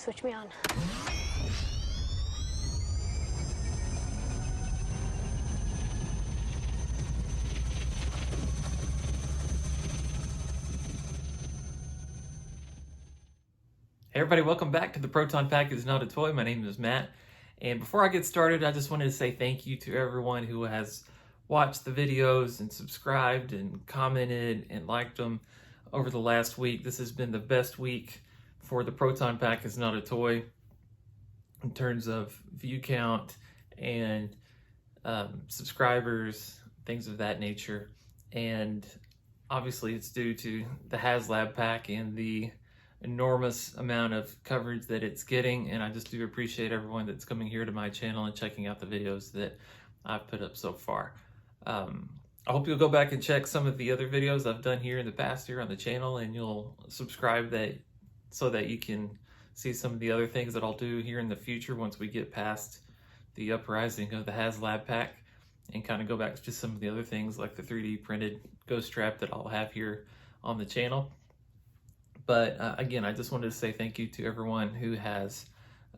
switch me on. Hey everybody, welcome back to the Proton Pack is Not a Toy. My name is Matt, and before I get started, I just wanted to say thank you to everyone who has watched the videos and subscribed and commented and liked them over the last week. This has been the best week for the Proton Pack is Not a Toy in terms of view count and subscribers, things of that nature. And obviously it's due to the HasLab pack and the enormous amount of coverage that it's getting, and I just do appreciate everyone that's coming here to my channel and checking out the videos that I've put up so far. I hope you'll go back and check some of the other videos I've done here in the past here on the channel, and you'll subscribe so that you can see some of the other things that I'll do here in the future once we get past the uprising of the HasLab pack and kind of go back to some of the other things like the 3D printed ghost trap that I'll have here on the channel. But again, I just wanted to say thank you to everyone who has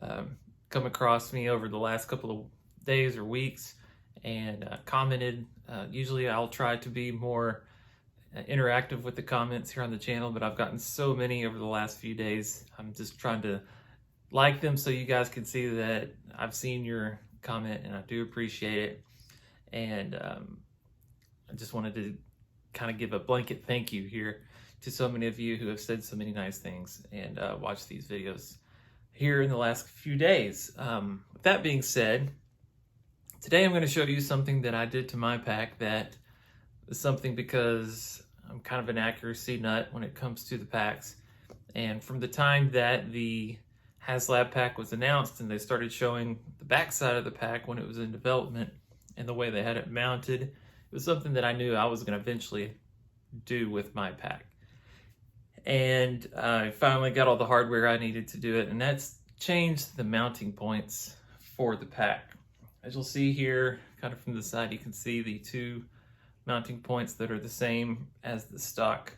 come across me over the last couple of days or weeks and commented. Usually I'll try to be more interactive with the comments here on the channel, but I've gotten so many over the last few days. I'm just trying to like them so you guys can see that I've seen your comment and I do appreciate it. And I just wanted to kind of give a blanket thank you here to so many of you who have said so many nice things and watched these videos here in the last few days. With that being said, today I'm going to show you something that I did to my pack that is something because I'm kind of an accuracy nut when it comes to the packs. And from the time that the HasLab pack was announced and they started showing the back side of the pack when it was in development and the way they had it mounted, it was something that I knew I was going to eventually do with my pack. And I finally got all the hardware I needed to do it, and that's changed the mounting points for the pack. As you'll see here, kind of from the side, you can see the two mounting points that are the same as the stock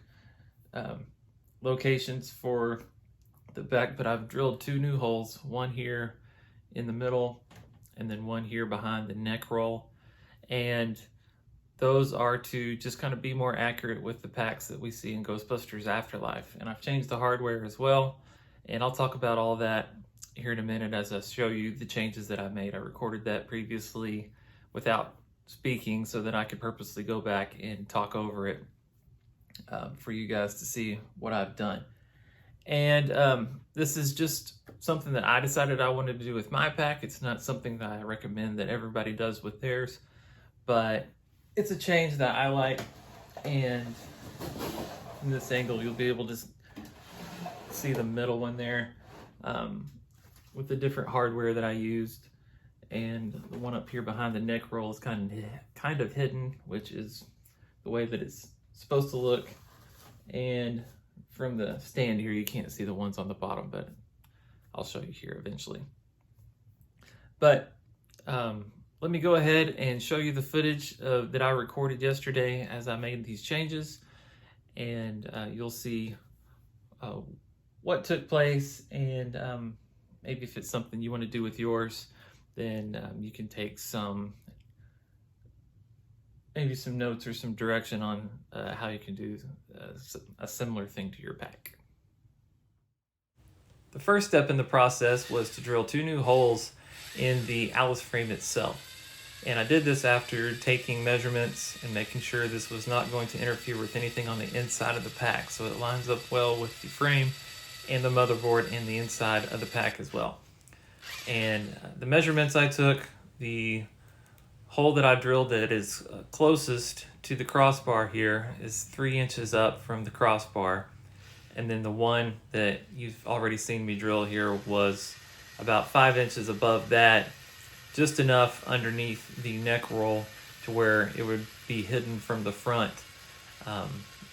locations for the back, but I've drilled two new holes, one here in the middle and then one here behind the neck roll. And those are to just kind of be more accurate with the packs that we see in Ghostbusters Afterlife. And I've changed the hardware as well, and I'll talk about all that here in a minute as I show you the changes that I made. I recorded that previously without speaking so that I could purposely go back and talk over it for you guys to see what I've done. And this is just something that I decided I wanted to do with my pack. It's not something that I recommend that everybody does with theirs, but it's a change that I like, and from this angle you'll be able to see the middle one there with the different hardware that I used, and the one up here behind the neck roll is kind of hidden, which is the way that it's supposed to look. And from the stand here you can't see the ones on the bottom, but I'll show you here eventually. But let me go ahead and show you the footage that I recorded yesterday as I made these changes, and you'll see what took place, and maybe if it's something you want to do with yours, then you can take maybe some notes or some direction on how you can do a similar thing to your pack. The first step in the process was to drill two new holes in the Alice frame itself. And I did this after taking measurements and making sure this was not going to interfere with anything on the inside of the pack, so it lines up well with the frame and the motherboard and the inside of the pack as well. And the measurements I took, the hole that I drilled that is closest to the crossbar here is 3 inches up from the crossbar, and then the one that you've already seen me drill here was about 5 inches above that, just enough underneath the neck roll to where it would be hidden from the front.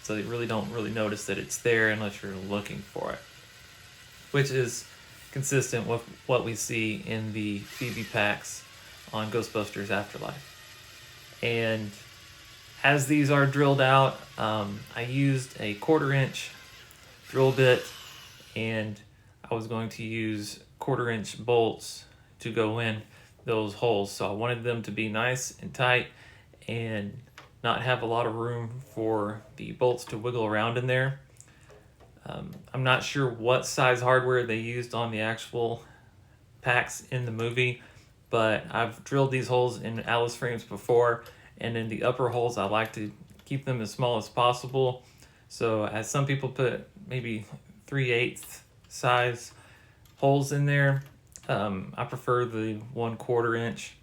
So you really don't notice that it's there unless you're looking for it, which is consistent with what we see in the Phoebe packs on Ghostbusters Afterlife. And as these are drilled out, I used a 1/4 inch drill bit, and I was going to use 1/4-inch bolts to go in those holes. So I wanted them to be nice and tight and not have a lot of room for the bolts to wiggle around in there. I'm not sure what size hardware they used on the actual packs in the movie, but I've drilled these holes in Alice frames before, and in the upper holes I like to keep them as small as possible. So as some people put maybe 3/8 size holes in there, I prefer the 1/4 inch,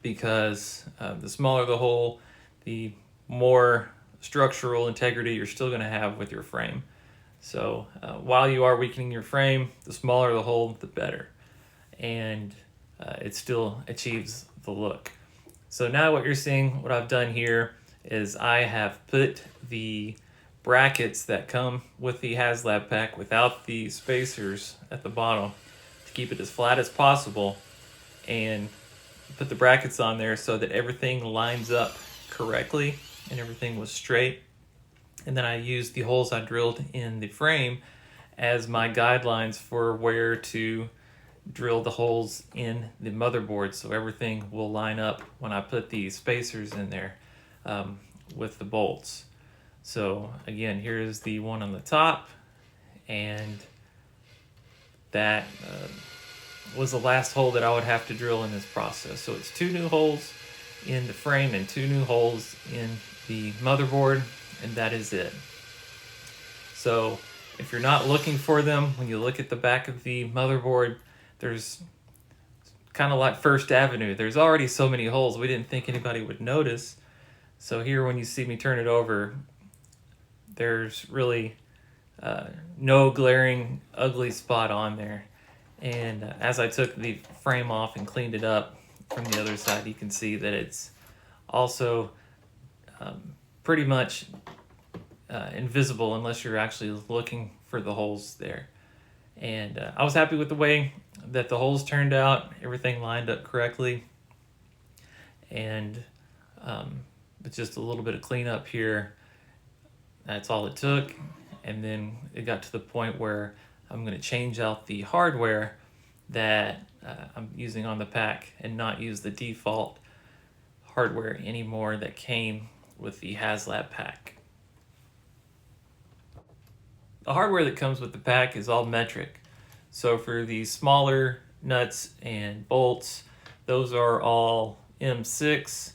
because the smaller the hole, the more structural integrity you're still going to have with your frame. So while you are weakening your frame, the smaller the hole, the better. And it still achieves the look. So now what you're seeing, what I've done here, is I have put the brackets that come with the HasLab pack without the spacers at the bottom to keep it as flat as possible, and put the brackets on there so that everything lines up correctly and everything was straight. And then I used the holes I drilled in the frame as my guidelines for where to drill the holes in the motherboard, so everything will line up when I put the spacers in there with the bolts. So again, here's the one on the top, and that was the last hole that I would have to drill in this process. So it's 2 new holes in the frame and 2 new holes in the motherboard, and that is it. So if you're not looking for them, when you look at the back of the motherboard, there's kind of like First Avenue. There's already so many holes, we didn't think anybody would notice. So here, when you see me turn it over, there's really no glaring ugly spot on there. And as I took the frame off and cleaned it up from the other side, you can see that it's also pretty much invisible unless you're actually looking for the holes there. And I was happy with the way that the holes turned out. Everything lined up correctly, and with just a little bit of cleanup here, that's all it took. And then it got to the point where I'm going to change out the hardware that I'm using on the pack and not use the default hardware anymore that came with the HasLab pack. The hardware that comes with the pack is all metric. So for the smaller nuts and bolts, those are all M6,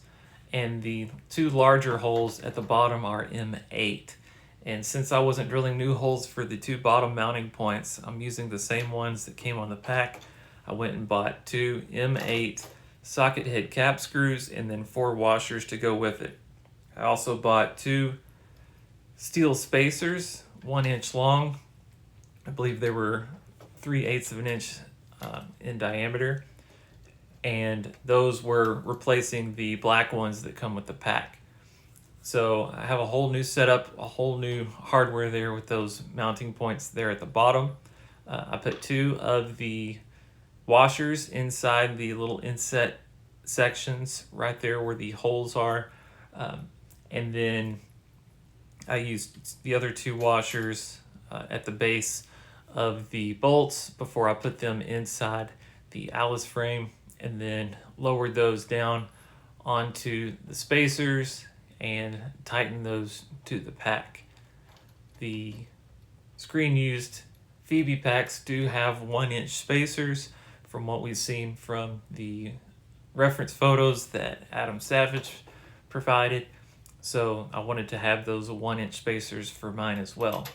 and the 2 larger holes at the bottom are M8. And since I wasn't drilling new holes for the 2 bottom mounting points, I'm using the same ones that came on the pack. I went and bought 2 M8 socket head cap screws and then 4 washers to go with it. I also bought 2 steel spacers, 1 inch long. I believe they were 3/8 of an inch in diameter, and those were replacing the black ones that come with the pack. So I have a whole new setup, a whole new hardware there with those mounting points there at the bottom. I put 2 of the washers inside the little inset sections right there where the holes are, and then I used the other 2 washers at the base of the bolts before I put them inside the Alice frame, and then lowered those down onto the spacers and tightened those to the pack. The screen used Phoebe packs do have 1 inch spacers from what we've seen from the reference photos that Adam Savage provided. So I wanted to have those 1 inch spacers for mine as well.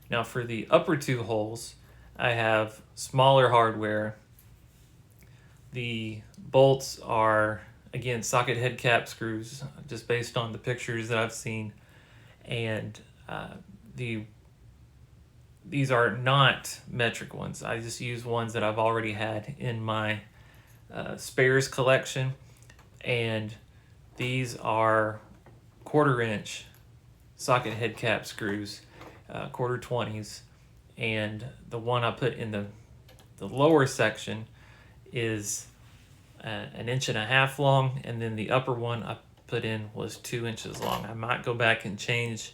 Now for the upper 2 holes, I have smaller hardware. The bolts are, again, socket head cap screws, just based on the pictures that I've seen. And these are not metric ones. I just use ones that I've already had in my spares collection. And these are 1/4 inch socket head cap screws, 1/4 20s, and the one I put in the lower section is 1.5 inches long, and then the upper one I put in was 2 inches long. I might go back and change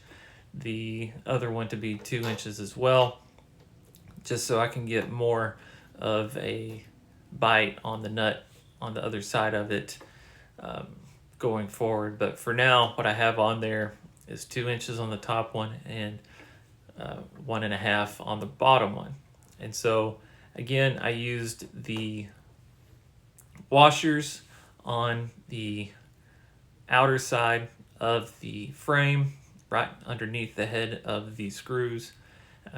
the other one to be 2 inches as well, just so I can get more of a bite on the nut on the other side of it going forward. But for now, what I have on there is 2 inches on the top one and 1.5 on the bottom one. And so again, I used the washers on the outer side of the frame, right underneath the head of the screws.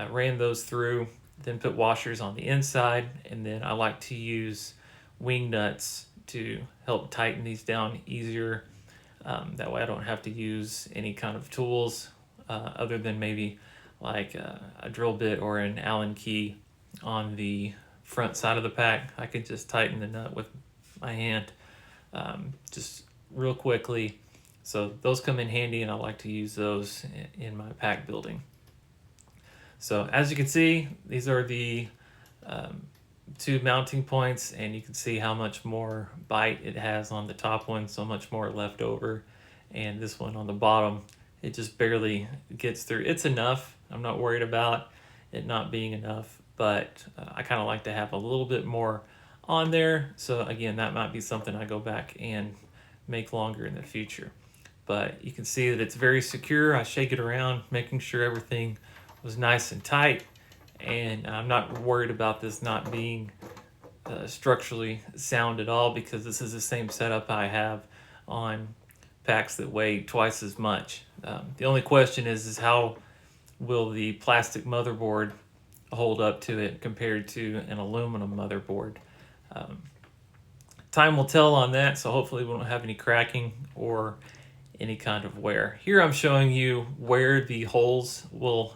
Ran those through, then put washers on the inside, and then I like to use wing nuts to help tighten these down easier. That way I don't have to use any kind of tools other than maybe like a drill bit or an Allen key on the front side of the pack. I can just tighten the nut with my hand just real quickly. So those come in handy, and I like to use those in my pack building. So as you can see, these are the 2 mounting points, and you can see how much more bite it has on the top one, so much more left over. And this one on the bottom, it just barely gets through. It's enough. I'm not worried about it not being enough, but I kind of like to have a little bit more on there. So again, that might be something I go back and make longer in the future. But you can see that it's very secure. I shake it around, making sure everything was nice and tight, and I'm not worried about this not being structurally sound at all, because this is the same setup I have on packs that weigh twice as much. The only question is how will the plastic motherboard hold up to it compared to an aluminum motherboard. Time will tell on that, so hopefully we won't have any cracking or any kind of wear. Here I'm showing you where the holes will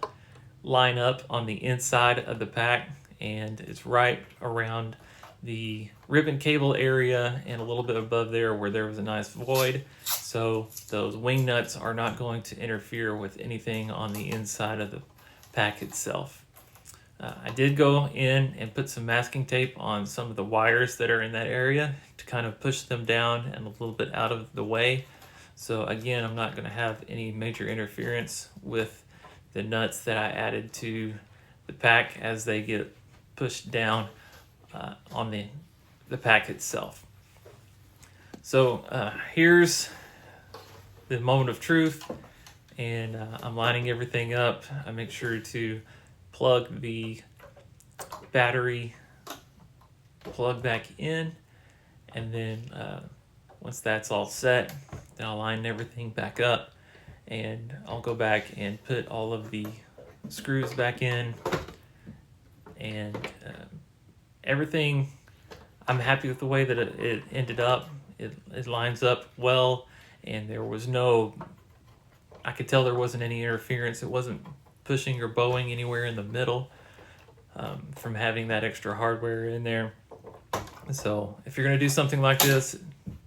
line up on the inside of the pack, and it's right around the ribbon cable area and a little bit above there where there was a nice void. So those wing nuts are not going to interfere with anything on the inside of the pack itself. I did go in and put some masking tape on some of the wires that are in that area to kind of push them down and a little bit out of the way. So again, I'm not going to have any major interference with the nuts that I added to the pack as they get pushed down on the pack itself. So here's the moment of truth, and I'm lining everything up. I make sure to plug the battery plug back in, and then once that's all set, then I'll line everything back up, and I'll go back and put all of the screws back in, and everything, I'm happy with the way that it ended up. It lines up well, and there was no, I could tell there wasn't any interference. It wasn't pushing or bowing anywhere in the middle from having that extra hardware in there. So if you're going to do something like this,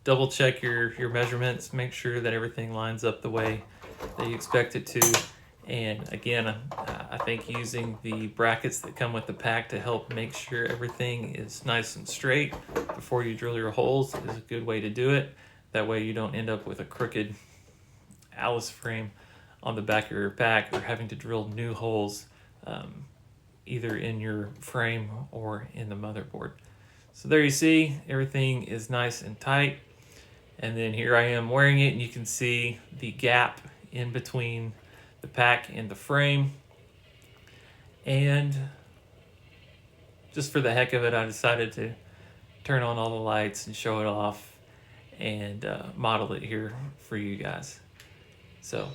double check your measurements, make sure that everything lines up the way that you expect it to. And again, I think using the brackets that come with the pack to help make sure everything is nice and straight before you drill your holes is a good way to do it. That way you don't end up with a crooked Alice frame on the back of your pack, or having to drill new holes either in your frame or in the motherboard. So there you see, everything is nice and tight. And then here I am wearing it, and you can see the gap in between the pack and the frame. And just for the heck of it, I decided to turn on all the lights and show it off and model it here for you guys. So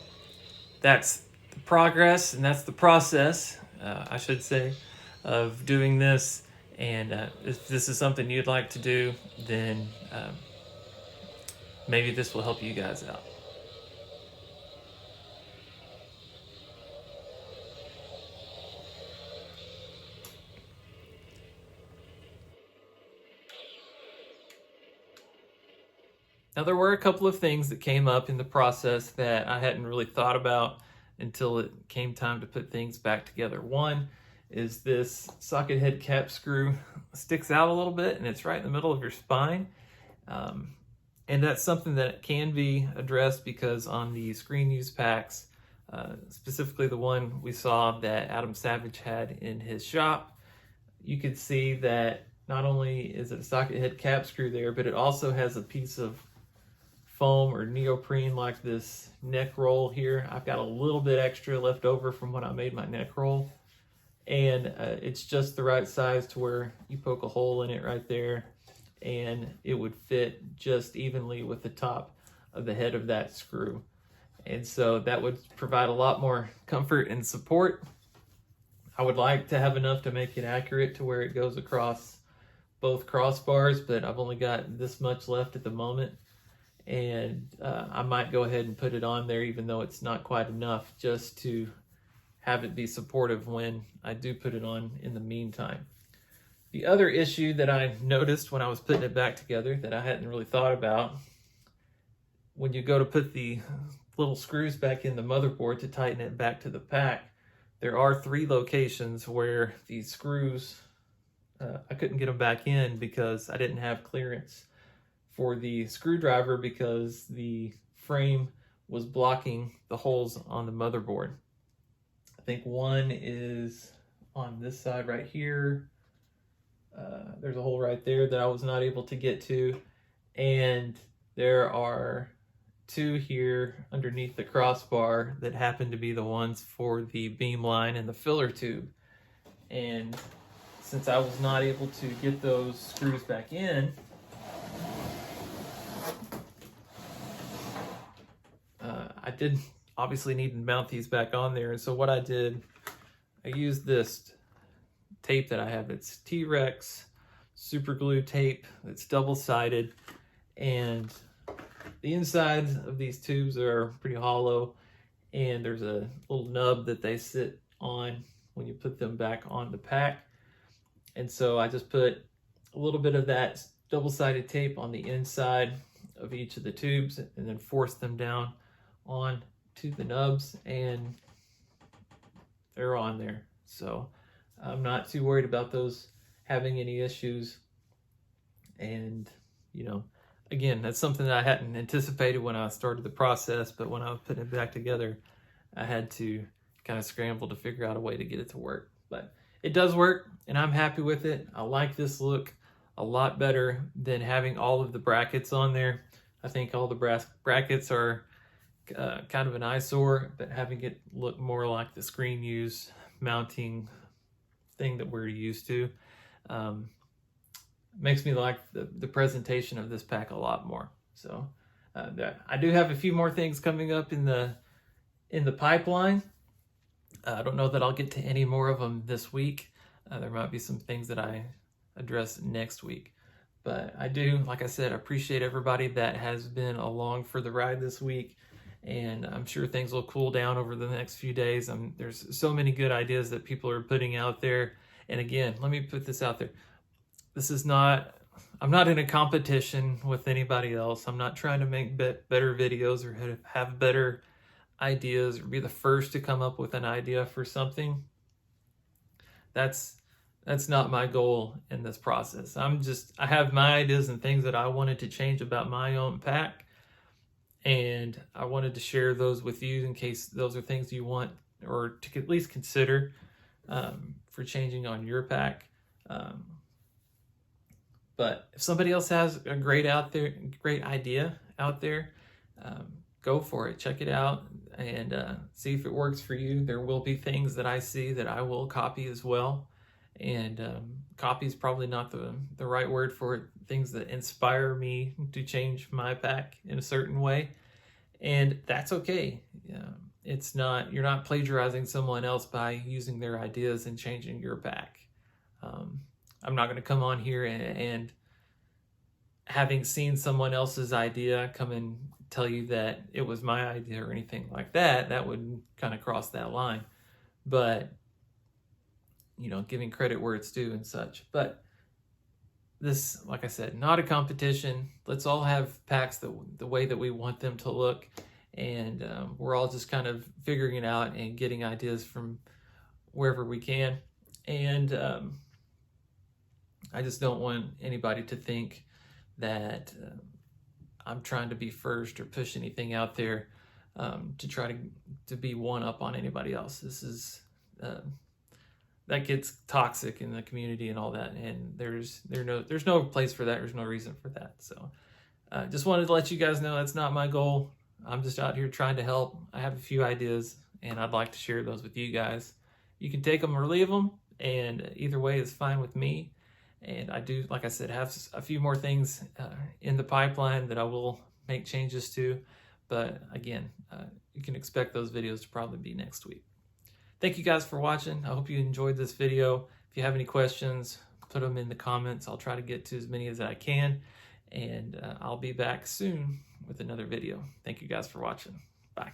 that's the progress, and that's the process, I should say, of doing this. And if this is something you'd like to do, then maybe this will help you guys out. Now, there were a couple of things that came up in the process that I hadn't really thought about until it came time to put things back together. One is this socket head cap screw sticks out a little bit, and it's right in the middle of your spine. And that's something that can be addressed, because on the screen use packs, specifically the one we saw that Adam Savage had in his shop, you could see that not only is it a socket head cap screw there, but it also has a piece of foam or neoprene like this neck roll here. I've got a little bit extra left over from when I made my neck roll, and it's just the right size to where you poke a hole in it right there and it would fit just evenly with the top of the head of that screw. And so that would provide a lot more comfort and support. I would like to have enough to make it accurate to where it goes across both crossbars, but I've only got this much left at the moment. And I might go ahead and put it on there even though it's not quite enough, just to have it be supportive when I do put it on in the meantime. The other issue that I noticed when I was putting it back together that I hadn't really thought about, when you go to put the little screws back in the motherboard to tighten it back to the pack, there are 3 locations where these screws, I couldn't get them back in because I didn't have clearance for the screwdriver because the frame was blocking the holes on the motherboard. I think one is on this side right here. There's a hole right there that I was not able to get to, and there are 2 here underneath the crossbar that happen to be the ones for the beam line and the filler tube. And since I was not able to get those screws back in, I did obviously need to mount these back on there. And so what I did, I used this tape that I have. It's T-Rex super glue tape that's double-sided, and the insides of these tubes are pretty hollow, and there's a little nub that they sit on when you put them back on the pack. And so I just put a little bit of that double-sided tape on the inside of each of the tubes and then force them down on to the nubs, and they're on there. So I'm not too worried about those having any issues. And, you know, again, that's something that I hadn't anticipated when I started the process, but when I was putting it back together, I had to kind of scramble to figure out a way to get it to work. But it does work, and I'm happy with it. I like this look a lot better than having all of the brackets on there. I think all the brass brackets are kind of an eyesore, but having it look more like the screen use mounting thing that we're used to makes me like the presentation of this pack a lot more. So I do have a few more things coming up in the pipeline. I don't know that I'll get to any more of them this week. There might be some things that I address next week. But I do, like I said, appreciate everybody that has been along for the ride this week. And I'm sure things will cool down over the next few days. There's so many good ideas that people are putting out there. And again, let me put this out there. I'm not in a competition with anybody else. I'm not trying to make better videos or have better ideas or be the first to come up with an idea for something. That's not my goal in this process. I have my ideas and things that I wanted to change about my own pack, and I wanted to share those with you in case those are things you want or to at least consider for changing on your pack. But if somebody else has a great idea out there, go for it. Check it out and see if it works for you. There will be things that I see that I will copy as well. And copy is probably not the right word for it. Things that inspire me to change my pack in a certain way. And that's okay. You're not plagiarizing someone else by using their ideas and changing your pack. I'm not going to come on here and having seen someone else's idea come and tell you that it was my idea or anything like that. That would kind of cross that line. But giving credit where it's due and such. But this, like I said, not a competition. Let's all have packs the way that we want them to look. And we're all just kind of figuring it out and getting ideas from wherever we can. And I just don't want anybody to think that I'm trying to be first or push anything out there to try to be one up on anybody else. that gets toxic in the community and all that, and there's no place for that. There's no reason for that. So just wanted to let you guys know that's not my goal. I'm just out here trying to help. I have a few ideas, and I'd like to share those with you guys. You can take them or leave them, and either way is fine with me. And I do, like I said, have a few more things in the pipeline that I will make changes to. But again, you can expect those videos to probably be next week. Thank you guys for watching. I hope you enjoyed this video. If you have any questions, put them in the comments. I'll try to get to as many as I can. And I'll be back soon with another video. Thank you guys for watching. Bye.